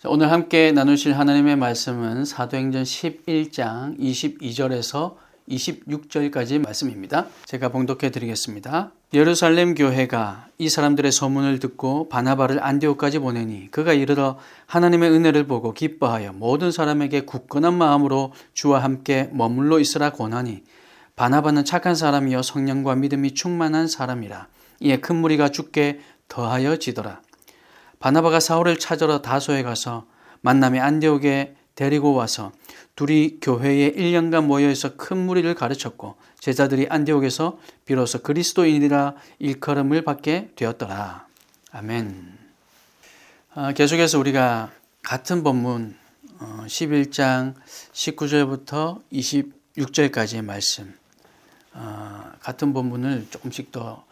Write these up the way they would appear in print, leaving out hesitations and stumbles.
오늘 함께 나누실 하나님의 말씀은 사도행전 11장 22절에서 26절까지 말씀입니다. 제가 봉독해 드리겠습니다. 예루살렘 교회가 이 사람들의 소문을 듣고 바나바를 안디옥까지 보내니 그가 이르러 하나님의 은혜를 보고 기뻐하여 모든 사람에게 굳건한 마음으로 주와 함께 머물러 있으라 권하니 바나바는 착한 사람이요 성령과 믿음이 충만한 사람이라. 이에 큰 무리가 주께 더하여 지더라. 바나바가 사울을 찾으러 다소에 가서 만남의 안디옥에 데리고 와서 둘이 교회에 1년간 모여있어 큰 무리를 가르쳤고 제자들이 안디옥에서 비로소 그리스도인이라 일컬음을 받게 되었더라. 아멘. 계속해서 우리가 같은 본문 11장 19절부터 26절까지의 말씀, 같은 본문을 조금씩 더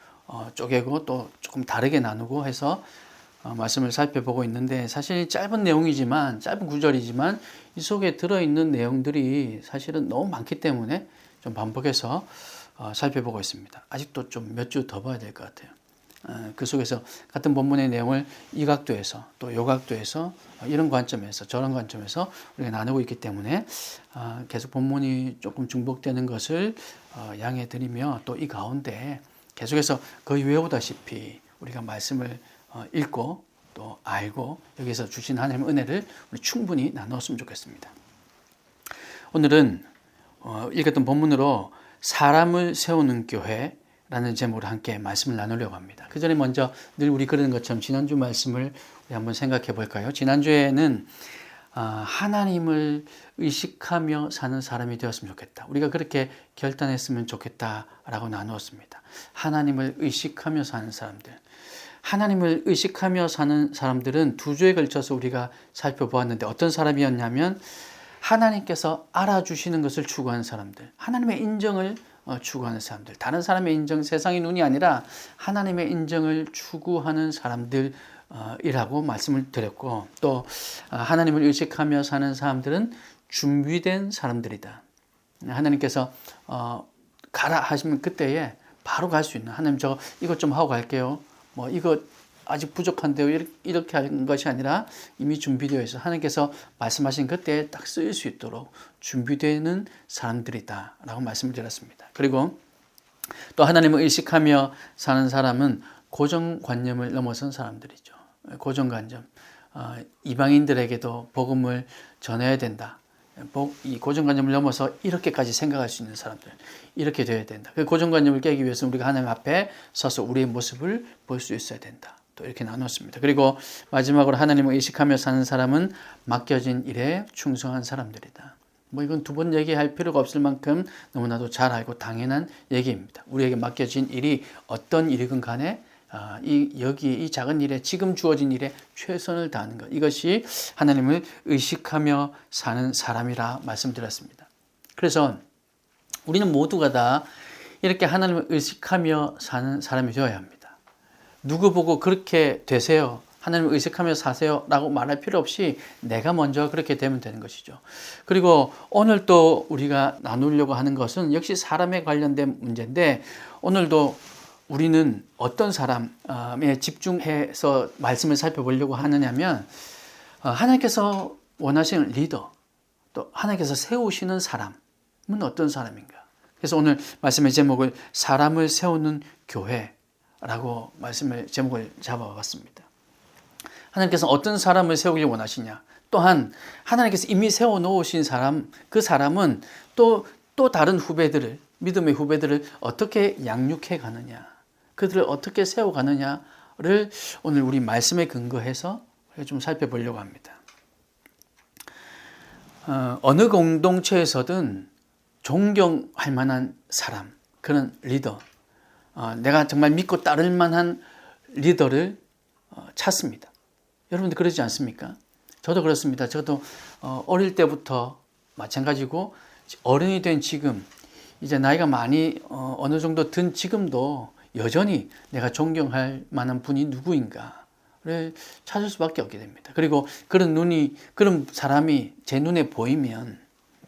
쪼개고 또 조금 다르게 나누고 해서 말씀을 살펴보고 있는데, 사실 짧은 내용이지만, 짧은 구절이지만 이 속에 들어있는 내용들이 사실은 너무 많기 때문에 좀 반복해서 살펴보고 있습니다. 아직도 좀 몇 주 더 봐야 될 것 같아요. 그 속에서 같은 본문의 내용을 이 각도에서 또 요 각도에서 이런 관점에서 저런 관점에서 우리가 나누고 있기 때문에 계속 본문이 조금 중복되는 것을 양해 드리며, 또 이 가운데 계속해서 거의 외우다시피 우리가 말씀을 읽고 또 알고 여기서 주신 하나님의 은혜를 우리 충분히 나누었으면 좋겠습니다. 오늘은 읽었던 본문으로 사람을 세우는 교회라는 제목으로 함께 말씀을 나누려고 합니다. 그 전에 먼저 늘 우리 그러는 것처럼 지난주 말씀을 우리 한번 생각해 볼까요? 지난주에는 하나님을 의식하며 사는 사람이 되었으면 좋겠다, 우리가 그렇게 결단했으면 좋겠다라고 나누었습니다. 하나님을 의식하며 사는 사람들, 하나님을 의식하며 사는 사람들은 두 주에 걸쳐서 우리가 살펴보았는데 어떤 사람이었냐면 하나님께서 알아주시는 것을 추구하는 사람들, 하나님의 인정을 추구하는 사람들, 다른 사람의 인정, 세상의 눈이 아니라 하나님의 인정을 추구하는 사람들이라고 말씀을 드렸고, 또 하나님을 의식하며 사는 사람들은 준비된 사람들이다. 하나님께서 가라 하시면 그때에 바로 갈 수 있는, 하나님 저 이것 좀 하고 갈게요, 뭐 이거 아직 부족한데요, 이렇게 하는 것이 아니라 이미 준비되어 있어 하나님께서 말씀하신 그때에 딱 쓰일 수 있도록 준비되는 사람들이다 라고 말씀을 드렸습니다. 그리고 또 하나님을 의식하며 사는 사람은 고정관념을 넘어선 사람들이죠. 고정관념, 이방인들에게도 복음을 전해야 된다, 이 고정관념을 넘어서 이렇게까지 생각할 수 있는 사람들, 이렇게 되어야 된다. 그 고정관념을 깨기 위해서는 우리가 하나님 앞에 서서 우리의 모습을 볼 수 있어야 된다, 또 이렇게 나눴습니다. 그리고 마지막으로 하나님을 의식하며 사는 사람은 맡겨진 일에 충성한 사람들이다. 뭐 이건 두 번 얘기할 필요가 없을 만큼 너무나도 잘 알고 당연한 얘기입니다. 우리에게 맡겨진 일이 어떤 일이건 간에 이 작은 일에, 지금 주어진 일에 최선을 다하는 것, 이것이 하나님을 의식하며 사는 사람이라 말씀드렸습니다. 그래서 우리는 모두가 다 이렇게 하나님을 의식하며 사는 사람이 되어야 합니다. 누구 보고 그렇게 되세요, 하나님을 의식하며 사세요 라고 말할 필요 없이 내가 먼저 그렇게 되면 되는 것이죠. 그리고 오늘 또 우리가 나누려고 하는 것은 역시 사람에 관련된 문제인데, 오늘도 우리는 어떤 사람에 집중해서 말씀을 살펴보려고 하느냐면, 하나님께서 원하시는 리더, 또 하나님께서 세우시는 사람은 어떤 사람인가. 그래서 오늘 말씀의 제목을 사람을 세우는 교회라고 제목을 잡아봤습니다. 하나님께서 어떤 사람을 세우길 원하시냐, 또한 하나님께서 이미 세워놓으신 사람, 그 사람은 또 다른 후배들을, 믿음의 후배들을 어떻게 양육해 가느냐, 그들을 어떻게 세워가느냐를 오늘 우리 말씀에 근거해서 좀 살펴보려고 합니다. 어느 공동체에서든 존경할 만한 사람, 그런 리더, 내가 정말 믿고 따를 만한 리더를 찾습니다. 여러분들 그러지 않습니까? 저도 그렇습니다. 저도 어릴 때부터 마찬가지고 어른이 된 지금, 이제 나이가 많이 어느 정도 든 지금도 여전히 내가 존경할 만한 분이 누구인가를 찾을 수밖에 없게 됩니다. 그리고 그런 사람이 제 눈에 보이면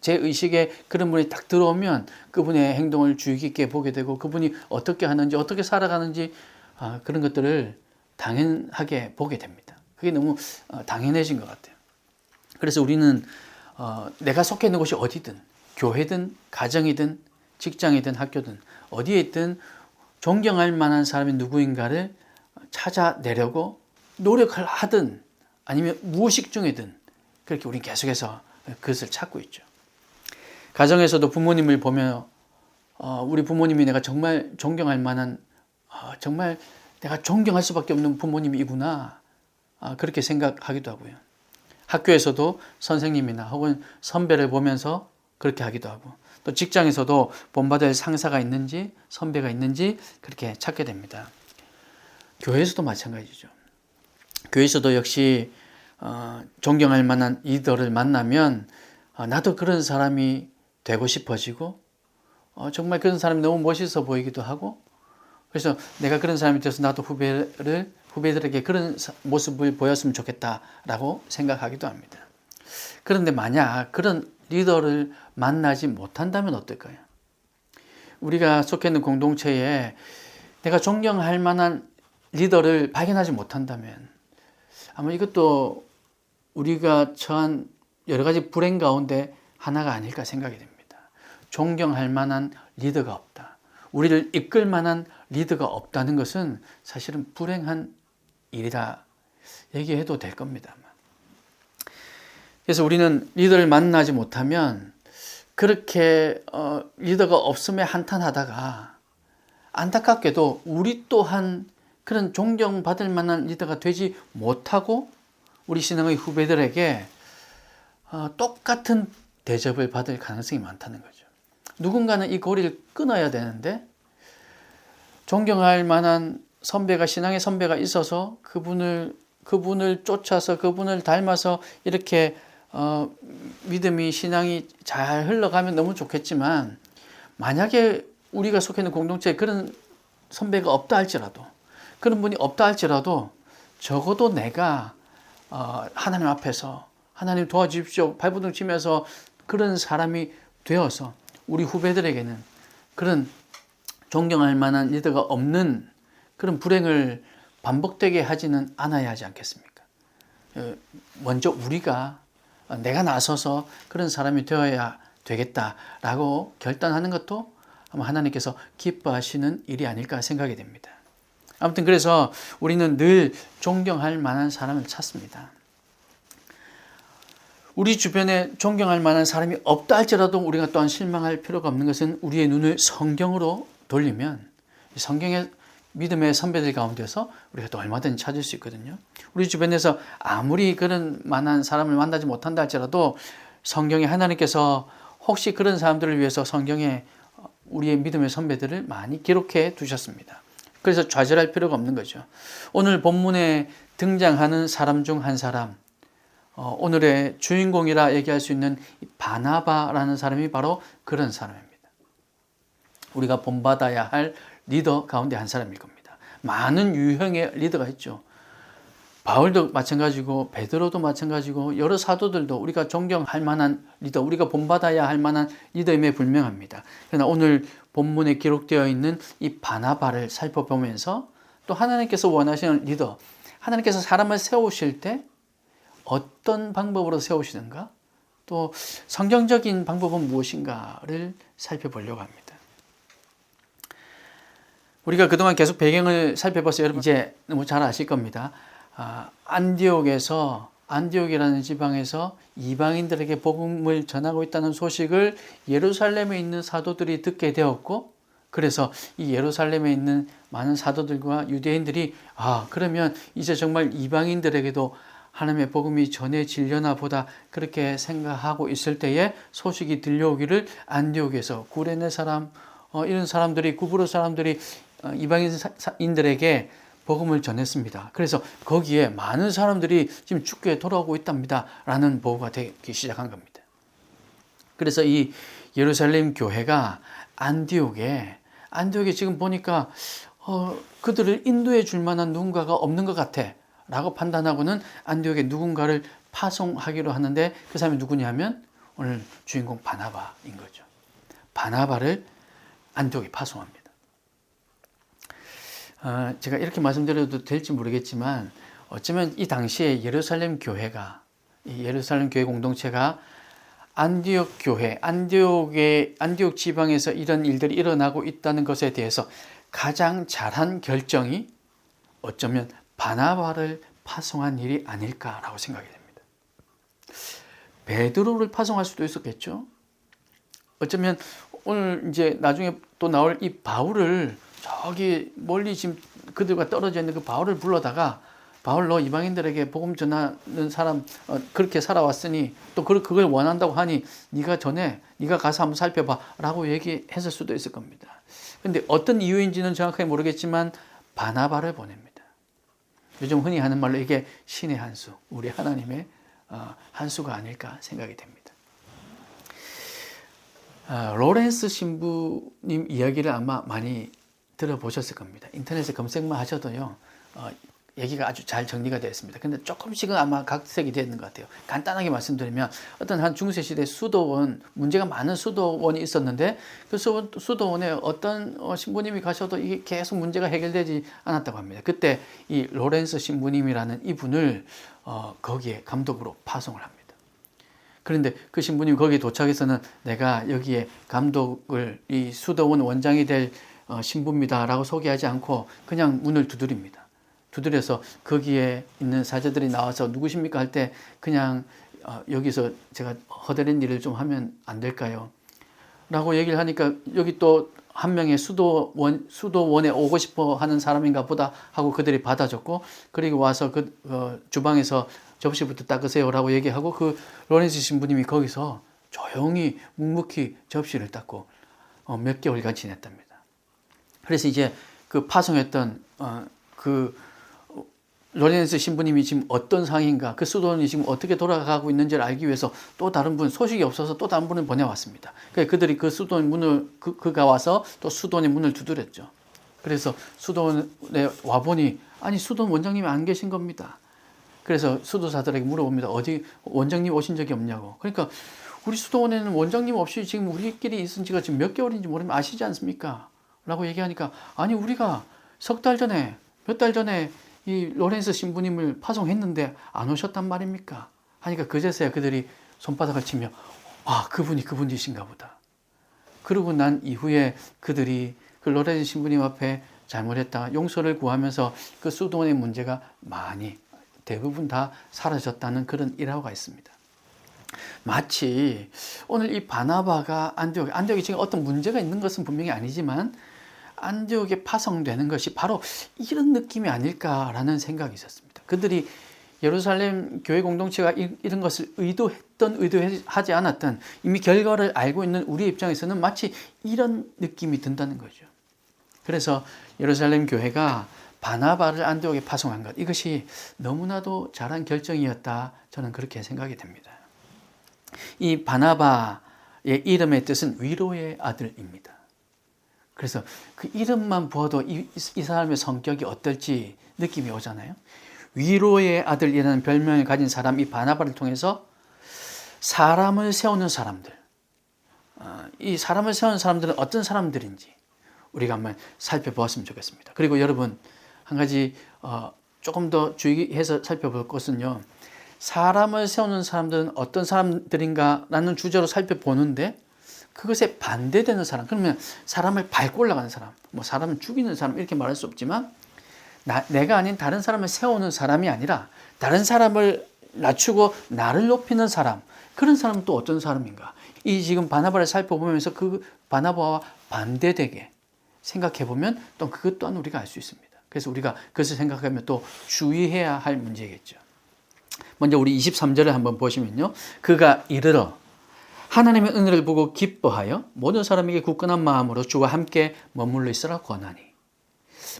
제 의식에 그런 분이 딱 들어오면 그분의 행동을 주의 깊게 보게 되고 그분이 어떻게 하는지 어떻게 살아가는지 그런 것들을 당연하게 보게 됩니다. 그게 너무 당연해진 것 같아요. 그래서 우리는 내가 속해 있는 곳이 어디든 교회든 가정이든 직장이든 학교든 어디에 있든 존경할 만한 사람이 누구인가를 찾아내려고 노력을 하든 아니면 무의식 중이든 그렇게 우리는 계속해서 그것을 찾고 있죠. 가정에서도 부모님을 보면 우리 부모님이 내가 정말 존경할 만한 정말 내가 존경할 수밖에 없는 부모님이구나 그렇게 생각하기도 하고요. 학교에서도 선생님이나 혹은 선배를 보면서 그렇게 하기도 하고 또 직장에서도 본받을 상사가 있는지 선배가 있는지 그렇게 찾게 됩니다. 교회에서도 마찬가지죠. 교회에서도 역시 존경할 만한 리더를 만나면 나도 그런 사람이 되고 싶어지고 정말 그런 사람이 너무 멋있어 보이기도 하고 그래서 내가 그런 사람이 돼서 나도 후배들에게 그런 모습을 보였으면 좋겠다라고 생각하기도 합니다. 그런데 만약 그런 리더를 만나지 못한다면 어떨까요? 우리가 속해 있는 공동체에 내가 존경할 만한 리더를 발견하지 못한다면 아마 이것도 우리가 처한 여러 가지 불행 가운데 하나가 아닐까 생각이 됩니다. 존경할 만한 리더가 없다. 우리를 이끌 만한 리더가 없다는 것은 사실은 불행한 일이라 얘기해도 될 겁니다. 그래서 우리는 리더를 만나지 못하면 그렇게 리더가 없음에 한탄하다가 안타깝게도 우리 또한 그런 존경받을 만한 리더가 되지 못하고 우리 신앙의 후배들에게 똑같은 대접을 받을 가능성이 많다는 거죠. 누군가는 이 고리를 끊어야 되는데 존경할 만한 선배가 신앙의 선배가 있어서 그분을 쫓아서 그분을 닮아서 이렇게 믿음이 신앙이 잘 흘러가면 너무 좋겠지만 만약에 우리가 속해 있는 공동체에 그런 선배가 없다 할지라도 그런 분이 없다 할지라도 적어도 내가 하나님 앞에서 하나님 도와주십시오 발버둥 치면서 그런 사람이 되어서 우리 후배들에게는 그런 존경할 만한 리더가 없는 그런 불행을 반복되게 하지는 않아야 하지 않겠습니까? 먼저 우리가 내가 나서서 그런 사람이 되어야 되겠다라고 결단하는 것도 아마 하나님께서 기뻐하시는 일이 아닐까 생각이 됩니다. 아무튼 그래서 우리는 늘 존경할 만한 사람을 찾습니다. 우리 주변에 존경할 만한 사람이 없다 할지라도 우리가 또한 실망할 필요가 없는 것은 우리의 눈을 성경으로 돌리면 성경의 믿음의 선배들 가운데서 우리가 또 얼마든지 찾을 수 있거든요. 우리 주변에서 아무리 그런 만한 사람을 만나지 못한다 할지라도 성경에 하나님께서 혹시 그런 사람들을 위해서 성경에 우리의 믿음의 선배들을 많이 기록해 두셨습니다. 그래서 좌절할 필요가 없는 거죠. 오늘 본문에 등장하는 사람 중 한 사람, 오늘의 주인공이라 얘기할 수 있는 바나바라는 사람이 바로 그런 사람입니다. 우리가 본받아야 할 리더 가운데 한 사람일 겁니다. 많은 유형의 리더가 있죠. 바울도 마찬가지고 베드로도 마찬가지고 여러 사도들도 우리가 존경할 만한 리더, 우리가 본받아야 할 만한 리더임에 불명합니다. 그러나 오늘 본문에 기록되어 있는 이 바나바를 살펴보면서 또 하나님께서 원하시는 리더, 하나님께서 사람을 세우실 때 어떤 방법으로 세우시는가? 또 성경적인 방법은 무엇인가를 살펴보려고 합니다. 우리가 그동안 계속 배경을 살펴봐서 여러분 이제 너무 잘 아실 겁니다. 안디옥이라는 지방에서 이방인들에게 복음을 전하고 있다는 소식을 예루살렘에 있는 사도들이 듣게 되었고 그래서 이 예루살렘에 있는 많은 사도들과 유대인들이 그러면 이제 정말 이방인들에게도 하나님의 복음이 전해지려나 보다 그렇게 생각하고 있을 때에 소식이 들려오기를 안디옥에서 구레네 사람 이런 사람들이 구브로 사람들이 이방인들에게 복음을 전했습니다. 그래서 거기에 많은 사람들이 지금 주께 돌아오고 있답니다. 라는 보고가 되기 시작한 겁니다. 그래서 이 예루살렘 교회가 안디옥에 지금 보니까 그들을 인도해 줄 만한 누군가가 없는 것 같아 라고 판단하고는 안디옥에 누군가를 파송하기로 하는데 그 사람이 누구냐면 오늘 주인공 바나바인 거죠. 바나바를 안디옥에 파송합니다. 제가 이렇게 말씀드려도 될지 모르겠지만 어쩌면 이 당시에 예루살렘 교회가, 이 예루살렘 교회 공동체가 안디옥 교회, 안디옥 지방에서 이런 일들이 일어나고 있다는 것에 대해서 가장 잘한 결정이 어쩌면 바나바를 파송한 일이 아닐까라고 생각이 됩니다. 베드로를 파송할 수도 있었겠죠. 어쩌면 오늘 이제 나중에 또 나올 이 바울을 저기 멀리 지금 그들과 떨어져 있는 그 바울을 불러다가 바울 너 이방인들에게 복음 전하는 사람 그렇게 살아왔으니 또 그걸 원한다고 하니 네가 가서 한번 살펴봐라고 얘기했을 수도 있을 겁니다. 그런데 어떤 이유인지는 정확하게 모르겠지만 바나바를 보냅니다. 요즘 흔히 하는 말로 이게 신의 한 수, 우리 하나님의 한 수가 아닐까 생각이 됩니다. 로렌스 신부님 이야기를 아마 많이 들어보셨을 겁니다. 인터넷에 검색만 하셔도요, 얘기가 아주 잘 정리가 되어 있습니다. 근데 조금씩은 아마 각색이 되는 것 같아요. 간단하게 말씀드리면 어떤 한 중세시대 수도원, 문제가 많은 수도원이 있었는데 그 수도원에 어떤 신부님이 가셔도 이게 계속 문제가 해결되지 않았다고 합니다. 그때 이 로렌스 신부님이라는 이분을 거기에 감독으로 파송을 합니다. 그런데 그 신부님이 거기에 도착해서는 내가 여기에 감독을 이 수도원 원장이 될 신부입니다 라고 소개하지 않고 그냥 문을 두드립니다. 두드려서 거기에 있는 사제들이 나와서 누구십니까 할 때 그냥 여기서 제가 허드렛 일을 좀 하면 안 될까요? 라고 얘기를 하니까 여기 또 한 명의 수도원에 오고 싶어 하는 사람인가 보다 하고 그들이 받아줬고 그리고 와서 그 주방에서 접시부터 닦으세요 라고 얘기하고 그 로렌스 신부님이 거기서 조용히 묵묵히 접시를 닦고 몇 개월간 지냈답니다. 그래서 이제 그 파송했던 그 로렌스 신부님이 지금 어떤 상황인가, 그 수도원이 지금 어떻게 돌아가고 있는지를 알기 위해서 또 다른 분, 소식이 없어서 또 다른 분을 보내왔습니다. 그러니까 그들이 그 수도원 문을, 그가 와서 또 수도원의 문을 두드렸죠. 그래서 수도원에 와보니, 아니, 수도원 원장님이 안 계신 겁니다. 그래서 수도사들에게 물어봅니다. 어디 원장님 오신 적이 없냐고. 그러니까 우리 수도원에는 원장님 없이 지금 우리끼리 있은 지가 지금 몇 개월인지 모르면 아시지 않습니까? 라고 얘기하니까, 아니, 우리가 몇 달 전에 이 로렌스 신부님을 파송했는데 안 오셨단 말입니까? 하니까 그제서야 그들이 손바닥을 치며 그분이 그분이신가 보다. 그러고 난 이후에 그들이 그 로렌스 신부님 앞에 잘못했다 용서를 구하면서 그 수도원의 문제가 많이 대부분 다 사라졌다는 그런 일화가 있습니다. 마치 오늘 이 바나바가 안디옥에 지금 어떤 문제가 있는 것은 분명히 아니지만 안디옥에 파송되는 것이 바로 이런 느낌이 아닐까라는 생각이 있었습니다. 그들이 예루살렘 교회 공동체가 이런 것을 의도하지 않았던 이미 결과를 알고 있는 우리 입장에서는 마치 이런 느낌이 든다는 거죠. 그래서 예루살렘 교회가 바나바를 안디옥에 파송한 것, 이것이 너무나도 잘한 결정이었다. 저는 그렇게 생각이 됩니다. 이 바나바의 이름의 뜻은 위로의 아들입니다. 그래서 그 이름만 보아도 이 사람의 성격이 어떨지 느낌이 오잖아요. 위로의 아들이라는 별명을 가진 사람, 이 바나바를 통해서 사람을 세우는 사람들, 이 사람을 세우는 사람들은 어떤 사람들인지 우리가 한번 살펴보았으면 좋겠습니다. 그리고 여러분, 한 가지 조금 더 주의해서 살펴볼 것은요, 사람을 세우는 사람들은 어떤 사람들인가라는 주제로 살펴보는데 그것에 반대되는 사람, 그러면 사람을 밟고 올라가는 사람, 뭐 사람을 죽이는 사람 이렇게 말할 수 없지만 내가 아닌 다른 사람을 세우는 사람이 아니라 다른 사람을 낮추고 나를 높이는 사람, 그런 사람은 또 어떤 사람인가? 이 지금 바나바를 살펴보면서 그 바나바와 반대되게 생각해보면 또 그것 또한 우리가 알 수 있습니다. 그래서 우리가 그것을 생각하면 또 주의해야 할 문제겠죠. 먼저 우리 23절을 한번 보시면요. 그가 이르러 하나님의 은혜를 보고 기뻐하여 모든 사람에게 굳건한 마음으로 주와 함께 머물러 있으라 권하니.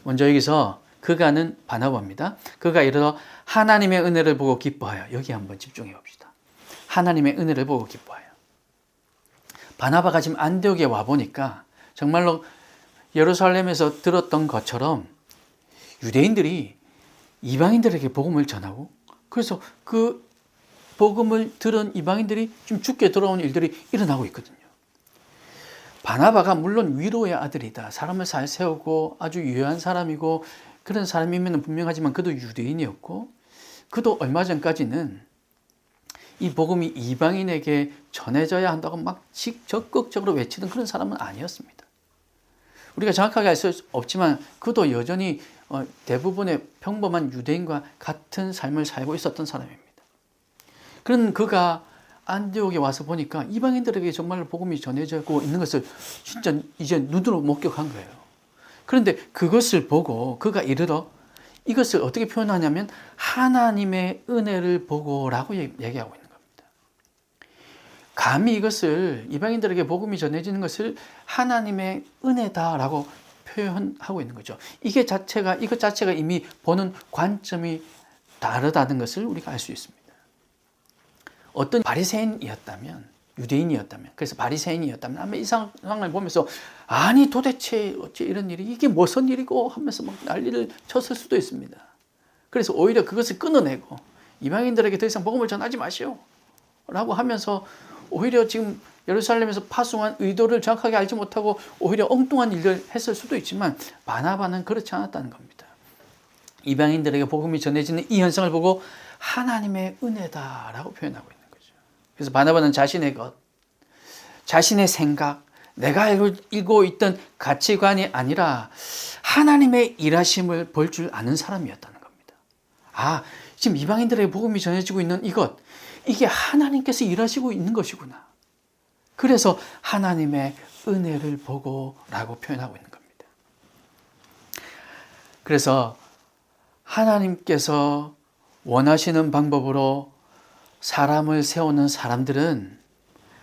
먼저 여기서 그가는 바나바입니다. 그가 이르러 하나님의 은혜를 보고 기뻐하여, 여기 한번 집중해 봅시다. 하나님의 은혜를 보고 기뻐하여. 바나바가 지금 안디옥에 와보니까 정말로 예루살렘에서 들었던 것처럼 유대인들이 이방인들에게 복음을 전하고, 그래서 그 복음을 들은 이방인들이 지금 죽게 돌아온 일들이 일어나고 있거든요. 바나바가 물론 위로의 아들이다. 사람을 잘 세우고 아주 유효한 사람이고 그런 사람이면 분명하지만 그도 유대인이었고 그도 얼마 전까지는 이 복음이 이방인에게 전해져야 한다고 막 적극적으로 외치던 그런 사람은 아니었습니다. 우리가 정확하게 알 수 없지만 그도 여전히 대부분의 평범한 유대인과 같은 삶을 살고 있었던 사람입니다. 그런 그가 안디옥에 와서 보니까 이방인들에게 정말로 복음이 전해지고 있는 것을 진짜 이제 눈으로 목격한 거예요. 그런데 그것을 보고 그가 이르러 이것을 어떻게 표현하냐면 하나님의 은혜를 보고라고 얘기하고 있는 겁니다. 감히 이것을 이방인들에게 복음이 전해지는 것을 하나님의 은혜다라고 표현하고 있는 거죠. 이것 자체가 이미 보는 관점이 다르다는 것을 우리가 알 수 있습니다. 어떤 바리새인이었다면, 유대인이었다면, 그래서 바리새인이었다면 아마 이 상황을 보면서 아니 도대체 어째 이런 일이 이게 무슨 일이고 하면서 막 난리를 쳤을 수도 있습니다. 그래서 오히려 그것을 끊어내고 이방인들에게 더 이상 복음을 전하지 마시오 라고 하면서 오히려 지금 예루살렘에서 파송한 의도를 정확하게 알지 못하고 오히려 엉뚱한 일을 했을 수도 있지만 바나바는 그렇지 않았다는 겁니다. 이방인들에게 복음이 전해지는 이 현상을 보고 하나님의 은혜다라고 표현하고 있는 거죠. 그래서 바나바는 자신의 것, 자신의 생각, 내가 알고 있던 가치관이 아니라 하나님의 일하심을 볼 줄 아는 사람이었다는 겁니다. 아, 지금 이방인들에게 복음이 전해지고 있는 이것, 이게 하나님께서 일하시고 있는 것이구나. 그래서 하나님의 은혜를 보고라고 표현하고 있는 겁니다. 그래서 하나님께서 원하시는 방법으로 사람을 세우는 사람들은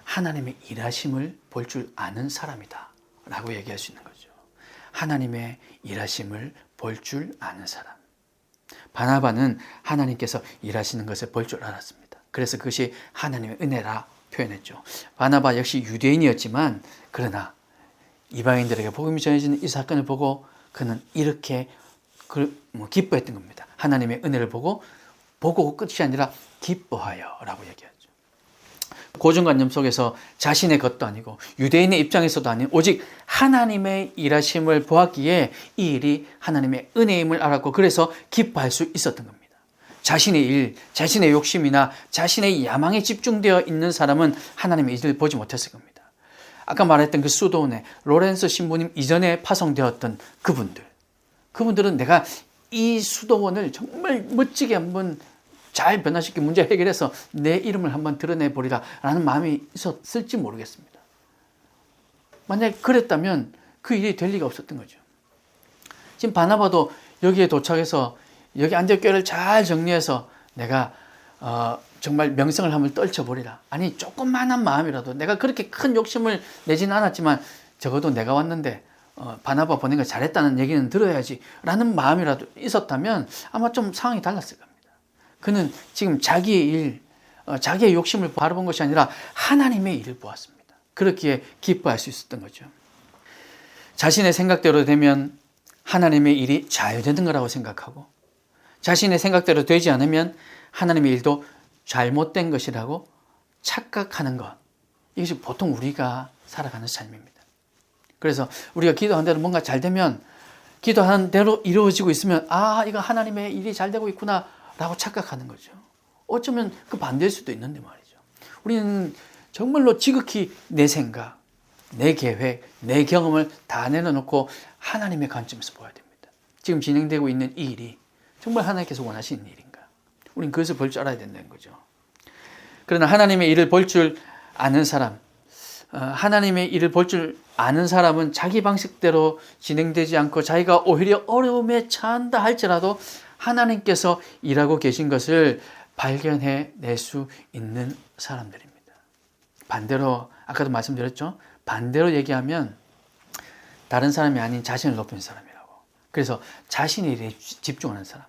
하나님의 일하심을 볼 줄 아는 사람이다 라고 얘기할 수 있는 거죠. 하나님의 일하심을 볼 줄 아는 사람. 바나바는 하나님께서 일하시는 것을 볼 줄 알았습니다. 그래서 그것이 하나님의 은혜라 표현했죠. 바나바 역시 유대인이었지만 그러나 이방인들에게 복음이 전해지는 이 사건을 보고 그는 이렇게 기뻐했던 겁니다. 하나님의 은혜를 보고 끝이 아니라 기뻐하여 라고 얘기하죠. 고정관념 속에서 자신의 것도 아니고 유대인의 입장에서도 아닌 오직 하나님의 일하심을 보았기에 이 일이 하나님의 은혜임을 알았고 그래서 기뻐할 수 있었던 겁니다. 자신의 일, 자신의 욕심이나 자신의 야망에 집중되어 있는 사람은 하나님의 일을 보지 못했을 겁니다. 아까 말했던 그 수도원의 로렌스 신부님 이전에 파송되었던 그분들은 내가 이 수도원을 정말 멋지게 한번 잘 변화시켜 문제 해결해서 내 이름을 한번 드러내보리라 라는 마음이 있었을지 모르겠습니다. 만약에 그랬다면 그 일이 될 리가 없었던 거죠. 지금 바나바도 여기에 도착해서 여기 안디옥 교회를 잘 정리해서 내가 정말 명성을 한번 떨쳐보리라. 아니 조그만한 마음이라도 내가 그렇게 큰 욕심을 내지는 않았지만 적어도 내가 왔는데 바나바 보낸 거 잘했다는 얘기는 들어야지 라는 마음이라도 있었다면 아마 좀 상황이 달랐을 겁니다. 그는 지금 자기의 일, 자기의 욕심을 바라본 것이 아니라 하나님의 일을 보았습니다. 그렇기에 기뻐할 수 있었던 거죠. 자신의 생각대로 되면 하나님의 일이 잘 되는 거라고 생각하고 자신의 생각대로 되지 않으면 하나님의 일도 잘못된 것이라고 착각하는 것. 이것이 보통 우리가 살아가는 삶입니다. 그래서 우리가 기도한 대로 뭔가 잘 되면 기도한 대로 이루어지고 있으면 이거 하나님의 일이 잘 되고 있구나 라고 착각하는 거죠. 어쩌면 그 반대일 수도 있는데 말이죠. 우리는 정말로 지극히 내 생각, 내 계획, 내 경험을 다 내려놓고 하나님의 관점에서 봐야 됩니다. 지금 진행되고 있는 이 일이 정말 하나님께서 원하시는 일인가? 우리는 그것을 볼 줄 알아야 된다는 거죠. 그러나 하나님의 일을 볼 줄 아는 사람, 하나님의 일을 볼 줄 아는 사람은 자기 방식대로 진행되지 않고 자기가 오히려 어려움에 처한다 할지라도 하나님께서 일하고 계신 것을 발견해 낼 수 있는 사람들입니다. 반대로 아까도 말씀드렸죠. 반대로 얘기하면 다른 사람이 아닌 자신을 높이는 사람이라고. 그래서 자신의 일에 집중하는 사람.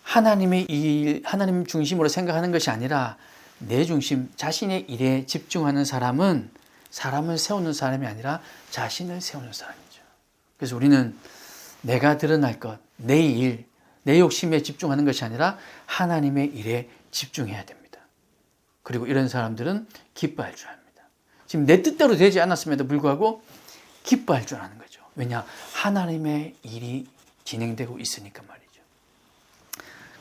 하나님의 일, 하나님 중심으로 생각하는 것이 아니라 내 중심, 자신의 일에 집중하는 사람은 사람을 세우는 사람이 아니라 자신을 세우는 사람이죠. 그래서 우리는 내가 드러날 것, 내 일, 내 욕심에 집중하는 것이 아니라 하나님의 일에 집중해야 됩니다. 그리고 이런 사람들은 기뻐할 줄 압니다. 지금 내 뜻대로 되지 않았음에도 불구하고 기뻐할 줄 아는 거죠. 왜냐? 하나님의 일이 진행되고 있으니까 말이죠.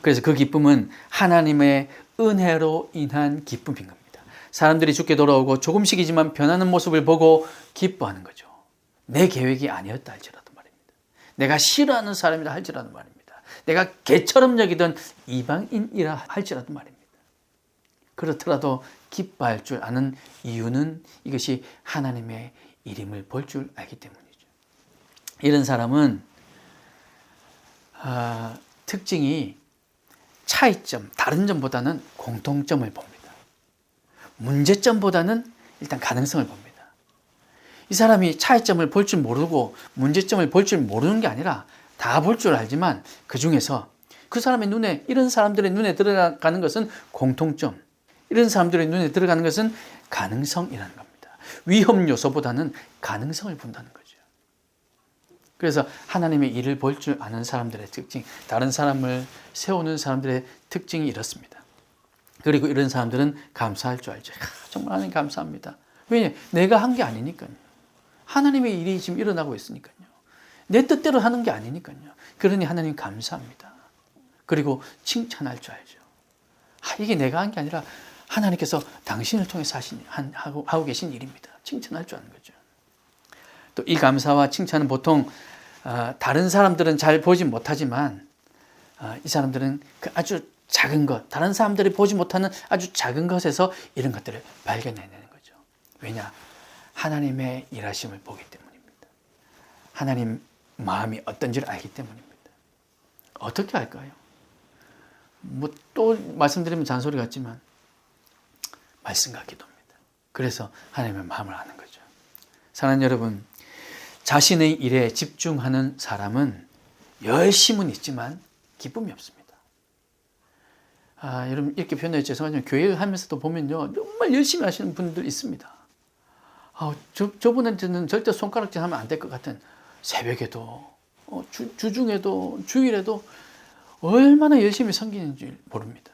그래서 그 기쁨은 하나님의 은혜로 인한 기쁨인 겁니다. 사람들이 죽게 돌아오고 조금씩이지만 변하는 모습을 보고 기뻐하는 거죠. 내 계획이 아니었다 할지라도 말입니다. 내가 싫어하는 사람이라 할지라도 말입니다. 내가 개처럼 여기던 이방인이라 할지라도 말입니다. 그렇더라도 기뻐할 줄 아는 이유는 이것이 하나님의 일임을 볼 줄 알기 때문이죠. 이런 사람은 특징이 차이점, 다른 점보다는 공통점을 봅니다. 문제점보다는 일단 가능성을 봅니다. 이 사람이 차이점을 볼 줄 모르고 문제점을 볼 줄 모르는 게 아니라 다 볼 줄 알지만 그 중에서 그 사람의 눈에, 이런 사람들의 눈에 들어가는 것은 공통점, 이런 사람들의 눈에 들어가는 것은 가능성이라는 겁니다. 위험 요소보다는 가능성을 본다는 거죠. 그래서 하나님의 일을 볼 줄 아는 사람들의 특징, 다른 사람을 세우는 사람들의 특징이 이렇습니다. 그리고 이런 사람들은 감사할 줄 알죠. 정말 하나님 감사합니다. 왜냐? 내가 한 게 아니니까요. 하나님의 일이 지금 일어나고 있으니까요. 내 뜻대로 하는 게 아니니까요. 그러니 하나님 감사합니다. 그리고 칭찬할 줄 알죠. 이게 내가 한 게 아니라 하나님께서 당신을 통해서 하고 계신 일입니다. 칭찬할 줄 아는 거죠. 또 이 감사와 칭찬은 보통 다른 사람들은 잘 보지 못하지만 이 사람들은 그 아주 작은 것, 다른 사람들이 보지 못하는 아주 작은 것에서 이런 것들을 발견해내는 거죠. 왜냐? 하나님의 일하심을 보기 때문입니다. 하나님 마음이 어떤지를 알기 때문입니다. 어떻게 알까요? 또 말씀드리면 잔소리 같지만 말씀과 기도입니다. 그래서 하나님의 마음을 아는 거죠. 사랑하는 여러분, 자신의 일에 집중하는 사람은 열심은 있지만 기쁨이 없습니다. 여러분 이렇게 표현해 죄송하지만 교회 하면서도 보면요 정말 열심히 하시는 분들 있습니다. 저분한테는 절대 손가락질 하면 안 될 것 같은 새벽에도 주중에도 주일에도 얼마나 열심히 섬기는지 모릅니다.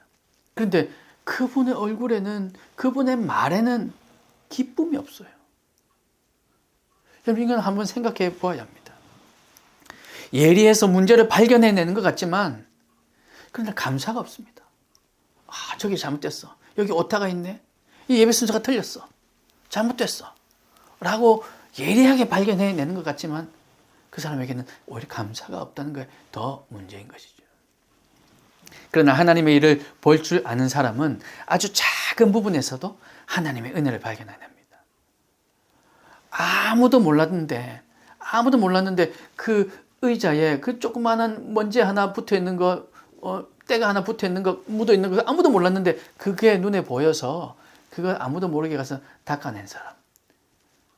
그런데 그분의 얼굴에는, 그분의 말에는 기쁨이 없어요. 여러분 이건 한번 생각해 보아야 합니다. 예리해서 문제를 발견해내는 것 같지만 그러나 감사가 없습니다. 저기 잘못됐어. 여기 오타가 있네. 이 예배 순서가 틀렸어. 잘못됐어. 라고 예리하게 발견해내는 것 같지만 그 사람에게는 오히려 감사가 없다는 게 더 문제인 것이죠. 그러나 하나님의 일을 볼 줄 아는 사람은 아주 작은 부분에서도 하나님의 은혜를 발견해냅니다. 아무도 몰랐는데 그 의자에 그 조그마한 먼지 하나 붙어 있는 거, 때가 하나 붙어 있는 거, 묻어 있는 거 아무도 몰랐는데 그게 눈에 보여서 그걸 아무도 모르게 가서 닦아낸 사람.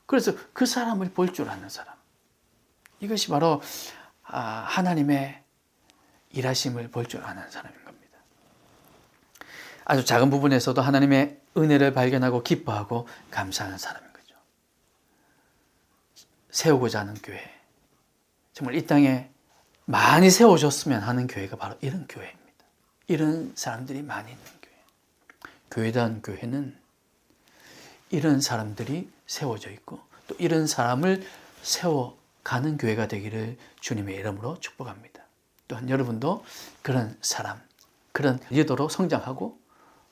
그래서 그 사람을 볼 줄 아는 사람. 이것이 바로 하나님의 일하심을 볼 줄 아는 사람인 겁니다. 아주 작은 부분에서도 하나님의 은혜를 발견하고 기뻐하고 감사하는 사람인 거죠. 세우고자 하는 교회, 정말 이 땅에 많이 세워졌으면 하는 교회가 바로 이런 교회입니다. 이런 사람들이 많이 있는 교회. 교회단 교회는 이런 사람들이 세워져 있고 또 이런 사람을 세워가는 교회가 되기를 주님의 이름으로 축복합니다. 또한 여러분도 그런 사람, 그런 리더로 성장하고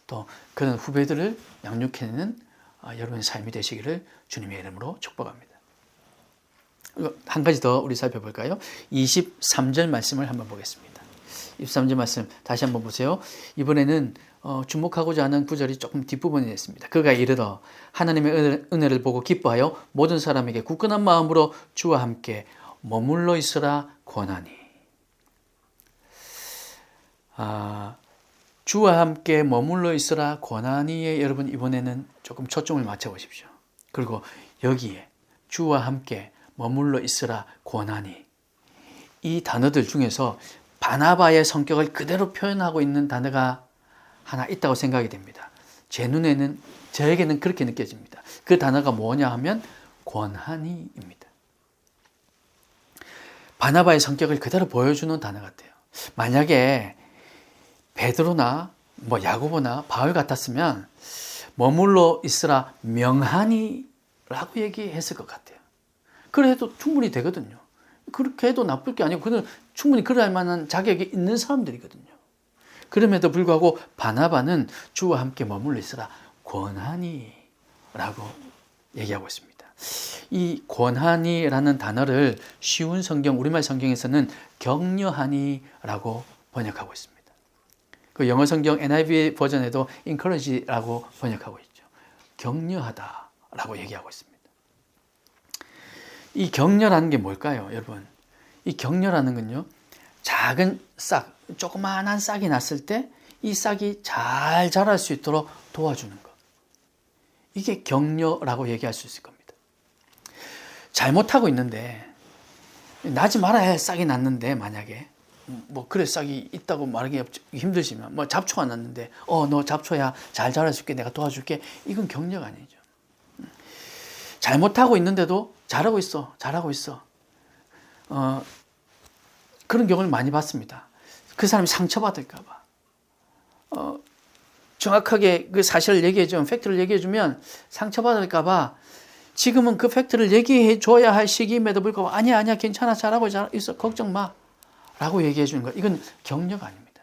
또 그런 후배들을 양육해내는 여러분의 삶이 되시기를 주님의 이름으로 축복합니다. 한 가지 더 우리 살펴볼까요? 23절 말씀을 한번 보겠습니다. 23절 말씀 다시 한번 보세요. 이번에는 주목하고자 하는 구절이 조금 뒷부분에 있습니다. 그가 이르러 하나님의 은혜를 보고 기뻐하여 모든 사람에게 굳건한 마음으로 주와 함께 머물러 있으라 권하니. 주와 함께 머물러 있으라 권하니에 여러분 이번에는 조금 초점을 맞춰 보십시오. 그리고 여기에 주와 함께 머물러 있으라 권하니, 이 단어들 중에서 바나바의 성격을 그대로 표현하고 있는 단어가 하나 있다고 생각이 됩니다. 저에게는 그렇게 느껴집니다. 그 단어가 뭐냐 하면 권하니입니다. 바나바의 성격을 그대로 보여주는 단어 같아요. 만약에 베드로나 뭐 야고보나 바울 같았으면 머물러 있으라 명하니 라고 얘기했을 것 같아요. 그래도 충분히 되거든요. 그렇게 해도 나쁠 게 아니고 그는 충분히 그럴 만한 자격이 있는 사람들이거든요. 그럼에도 불구하고 바나바는 주와 함께 머물러 있으라 권하니 라고 얘기하고 있습니다. 이 권하니라는 단어를 쉬운 성경, 우리말 성경에서는 격려하니 라고 번역하고 있습니다. 그 영어 성경 NIV 버전에도 encourage라고 번역하고 있죠. 격려하다 라고 얘기하고 있습니다. 이 격려라는 게 뭘까요, 여러분? 이 격려라는 건요, 작은 싹, 조그마한 싹이 났을 때 이 싹이 잘 자랄 수 있도록 도와주는 것. 이게 격려라고 얘기할 수 있을 겁니다. 잘못하고 있는데, 나지 말아야 할 싹이 났는데, 만약에, 뭐, 그래, 싹이 있다고 말하기 힘드시면, 뭐, 잡초가 났는데, 너 잡초야, 잘 자랄 수 있게 내가 도와줄게. 이건 격려가 아니죠. 잘못하고 있는데도 잘하고 있어. 그런 경우를 많이 봤습니다. 그 사람이 상처받을까봐. 정확하게 그 사실을 얘기해주면, 팩트를 얘기해주면 상처받을까봐 지금은 그 팩트를 얘기해줘야 할 시기임에도 불구하고 아니야, 괜찮아, 잘하고 있어, 걱정 마. 라고 얘기해주는 것. 이건 격려가 아닙니다.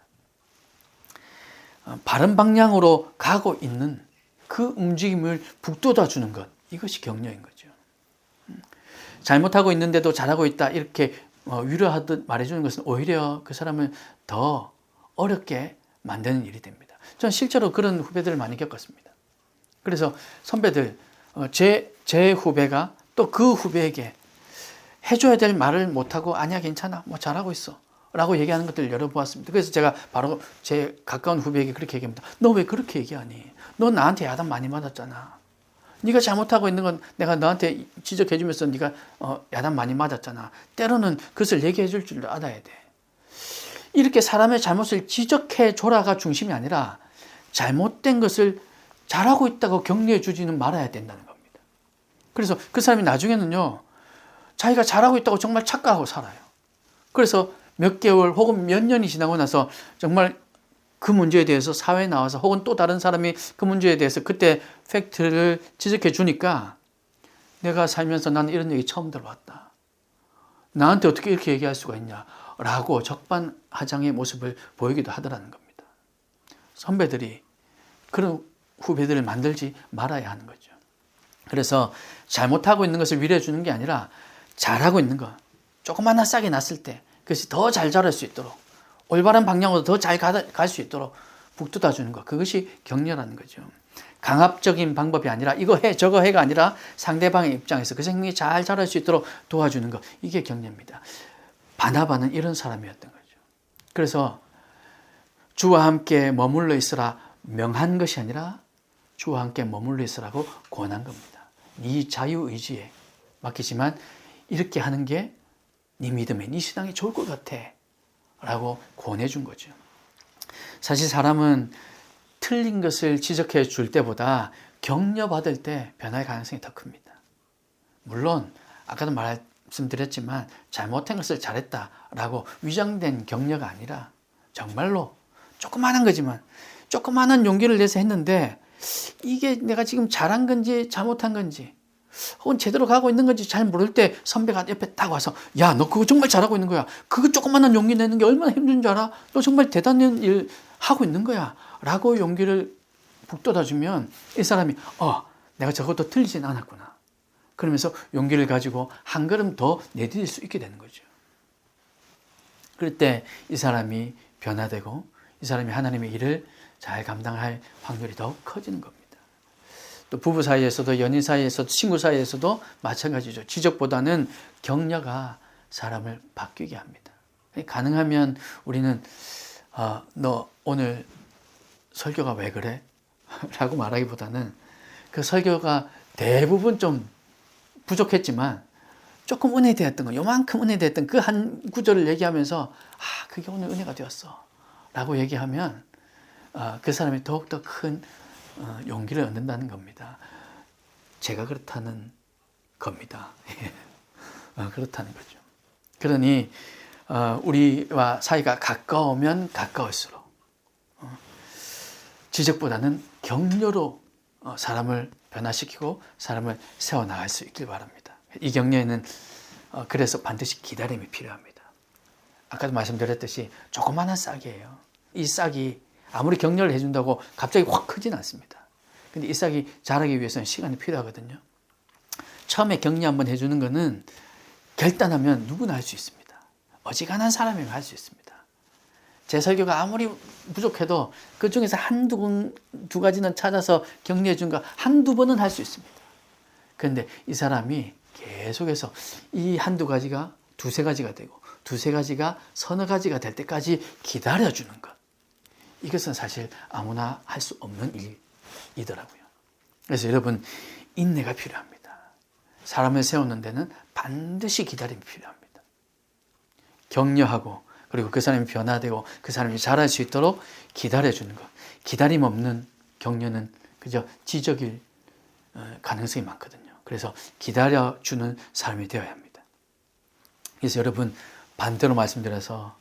바른 방향으로 가고 있는 그 움직임을 북돋아주는 것. 이것이 격려인 거죠. 잘못하고 있는데도 잘하고 있다 이렇게 위로하듯 말해주는 것은 오히려 그 사람을 더 어렵게 만드는 일이 됩니다. 저는 실제로 그런 후배들을 많이 겪었습니다. 그래서 선배들, 제 후배가 또 그 후배에게 해줘야 될 말을 못하고 아니야 괜찮아 뭐 잘하고 있어 라고 얘기하는 것들을 열어보았습니다. 그래서 제가 바로 제 가까운 후배에게 그렇게 얘기합니다. 너 왜 그렇게 얘기하니? 너 나한테 야단 많이 맞았잖아. 네가 잘못하고 있는 건 내가 너한테 지적해주면서 네가 야단 많이 맞았잖아. 때로는 그것을 얘기해 줄 줄 알아야 돼. 이렇게 사람의 잘못을 지적해 줘라가 중심이 아니라 잘못된 것을 잘하고 있다고 격려해 주지는 말아야 된다는 겁니다. 그래서 그 사람이 나중에는요, 자기가 잘하고 있다고 정말 착각하고 살아요. 그래서 몇 개월 혹은 몇 년이 지나고 나서 정말 그 문제에 대해서 사회에 나와서 혹은 또 다른 사람이 그 문제에 대해서 그때 팩트를 지적해 주니까 내가 살면서 나는 이런 얘기 처음 들어봤다. 나한테 어떻게 이렇게 얘기할 수가 있냐 라고 적반하장의 모습을 보이기도 하더라는 겁니다. 선배들이 그런 후배들을 만들지 말아야 하는 거죠. 그래서 잘못하고 있는 것을 위로해 주는 게 아니라 잘하고 있는 것, 조그마한 싹이 났을 때 그것이 더 잘 자랄 수 있도록 올바른 방향으로 더 잘 갈 수 있도록 북돋아 주는 것, 그것이 격려라는 거죠. 강압적인 방법이 아니라 이거 해 저거 해가 아니라 상대방의 입장에서 그 생명이 잘 자랄 수 있도록 도와주는 것, 이게 격려입니다. 바나바는 이런 사람이었던 거죠. 그래서 주와 함께 머물러 있으라 명한 것이 아니라 주와 함께 머물러 있으라고 권한 겁니다. 네 자유의지에 맡기지만 이렇게 하는 게 네 믿음에 네 신앙이 좋을 것 같아 라고 권해준 거죠. 사실 사람은 틀린 것을 지적해 줄 때보다 격려받을 때 변할 가능성이 더 큽니다. 물론 아까도 말씀드렸지만 잘못한 것을 잘했다라고 위장된 격려가 아니라 정말로 조그마한 거지만 조그마한 용기를 내서 했는데 이게 내가 지금 잘한 건지 잘못한 건지 혹은 제대로 가고 있는 건지 잘 모를 때 선배가 옆에 딱 와서 야, 너 그거 정말 잘하고 있는 거야. 그거 조그마한 용기 내는 게 얼마나 힘든 줄 알아? 너 정말 대단한 일 하고 있는 거야. 라고 용기를 북돋아주면 이 사람이 내가 저것도 틀리진 않았구나. 그러면서 용기를 가지고 한 걸음 더 내디딜 수 있게 되는 거죠. 그럴 때 이 사람이 변화되고 이 사람이 하나님의 일을 잘 감당할 확률이 더욱 커지는 겁니다. 또 부부 사이에서도 연인 사이에서도 친구 사이에서도 마찬가지죠. 지적보다는 격려가 사람을 바뀌게 합니다. 가능하면 우리는 너 오늘 설교가 왜 그래? 라고 말하기보다는 그 설교가 대부분 좀 부족했지만 조금 은혜되었던 거, 요만큼 은혜되었던 그 한 구절을 얘기하면서 그게 오늘 은혜가 되었어 라고 얘기하면 그 사람이 더욱더 큰 용기를 얻는다는 겁니다. 제가 그렇다는 겁니다. 그렇다는 거죠. 그러니 우리와 사이가 가까우면 가까울수록 지적보다는 격려로 사람을 변화시키고 사람을 세워나갈 수 있길 바랍니다. 이 격려에는 그래서 반드시 기다림이 필요합니다. 아까도 말씀드렸듯이 조그마한 싹이에요. 이 싹이 아무리 격려를 해준다고 갑자기 확 크진 않습니다. 근데 이 싹이 자라기 위해서는 시간이 필요하거든요. 처음에 격려 한번 해주는 거는 결단하면 누구나 할 수 있습니다. 어지간한 사람이면 할 수 있습니다. 제 설교가 아무리 부족해도 그 중에서 두 가지는 찾아서 격려해 준 거 한두 번은 할 수 있습니다. 그런데 이 사람이 계속해서 이 한두 가지가 두세 가지가 되고 두세 가지가 서너 가지가 될 때까지 기다려주는 것. 이것은 사실 아무나 할 수 없는 일이더라고요. 그래서 여러분, 인내가 필요합니다. 사람을 세우는 데는 반드시 기다림이 필요합니다. 격려하고 그리고 그 사람이 변화되고 그 사람이 자랄 수 있도록 기다려주는 것. 기다림 없는 격려는 그저 지적일 가능성이 많거든요. 그래서 기다려주는 사람이 되어야 합니다. 그래서 여러분, 반대로 말씀드려서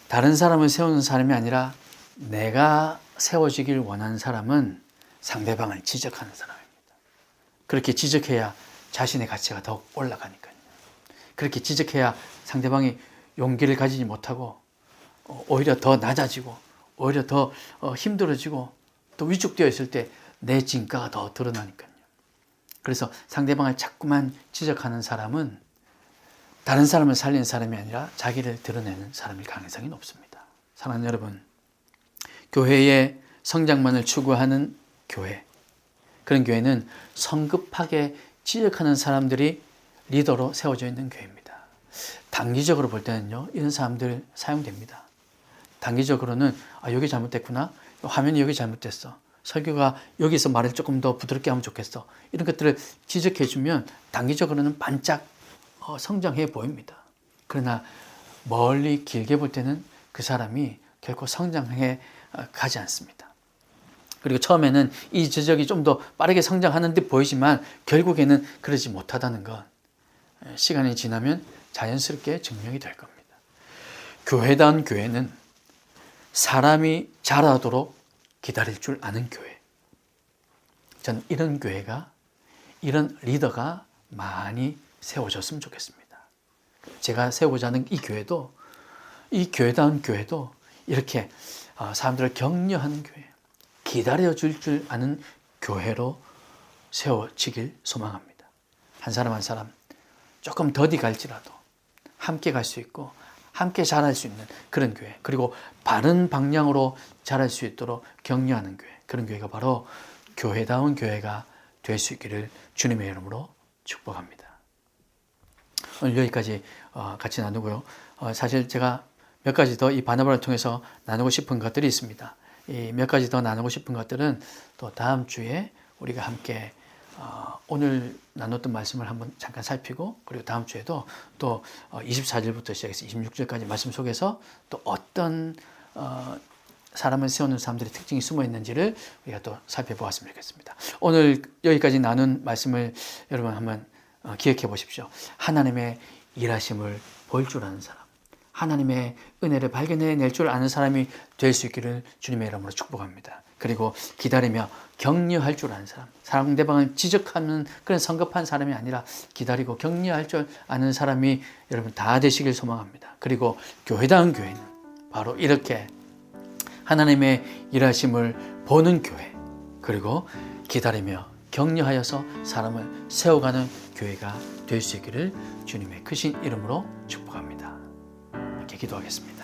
다른 사람을 세우는 사람이 아니라 내가 세워지길 원하는 사람은 상대방을 지적하는 사람입니다. 그렇게 지적해야 자신의 가치가 더욱 올라가니까요. 그렇게 지적해야 상대방이 용기를 가지지 못하고 오히려 더 낮아지고 오히려 더 힘들어지고 또 위축되어 있을 때 내 진가가 더 드러나니까요. 그래서 상대방을 자꾸만 지적하는 사람은 다른 사람을 살리는 사람이 아니라 자기를 드러내는 사람일 가능성이 높습니다. 사랑하는 여러분, 교회의 성장만을 추구하는 교회, 그런 교회는 성급하게 지적하는 사람들이 리더로 세워져 있는 교회입니다. 단기적으로 볼 때는요, 이런 사람들 사용됩니다. 단기적으로는 여기 잘못됐구나, 화면이 여기 잘못됐어, 설교가 여기서 말을 조금 더 부드럽게 하면 좋겠어, 이런 것들을 지적해 주면 단기적으로는 반짝 성장해 보입니다. 그러나 멀리 길게 볼 때는 그 사람이 결코 성장해 가지 않습니다. 그리고 처음에는 이 지적이 좀 더 빠르게 성장하는 듯 보이지만 결국에는 그러지 못하다는 건 시간이 지나면 자연스럽게 증명이 될 겁니다. 교회다운 교회는 사람이 자라도록 기다릴 줄 아는 교회. 전 이런 교회가, 이런 리더가 많이 세워졌으면 좋겠습니다. 제가 세우고자 하는 이 교회도, 이 교회다운 교회도 이렇게 사람들을 격려하는 교회, 기다려줄 줄 아는 교회로 세워지길 소망합니다. 한 사람 한 사람 조금 더디 갈지라도 함께 갈 수 있고 함께 자랄 수 있는 그런 교회, 그리고 바른 방향으로 자랄 수 있도록 격려하는 교회, 그런 교회가 바로 교회다운 교회가 될 수 있기를 주님의 이름으로 축복합니다. 오늘 여기까지 같이 나누고요. 사실 제가 몇 가지 더 이 바나바를 통해서 나누고 싶은 것들이 있습니다. 이 몇 가지 더 나누고 싶은 것들은 또 다음 주에 우리가 함께 오늘 나눴던 말씀을 한번 잠깐 살피고, 그리고 다음 주에도 또 24절부터 시작해서 26절까지 말씀 속에서 또 어떤 사람을 세우는 사람들의 특징이 숨어 있는지를 우리가 또 살펴보았으면 좋겠습니다. 오늘 여기까지 나눈 말씀을 여러분 한번 기억해 보십시오. 하나님의 일하심을 볼 줄 아는 사람, 하나님의 은혜를 발견해낼 줄 아는 사람이 될 수 있기를 주님의 이름으로 축복합니다. 그리고 기다리며 격려할 줄 아는 사람, 상대방을 지적하는 그런 성급한 사람이 아니라 기다리고 격려할 줄 아는 사람이 여러분 다 되시길 소망합니다. 그리고 교회다운 교회는 바로 이렇게 하나님의 일하심을 보는 교회, 그리고 기다리며 격려하여서 사람을 세워가는 교회가 될 수 있기를 주님의 크신 이름으로 축복합니다. 이렇게 기도하겠습니다.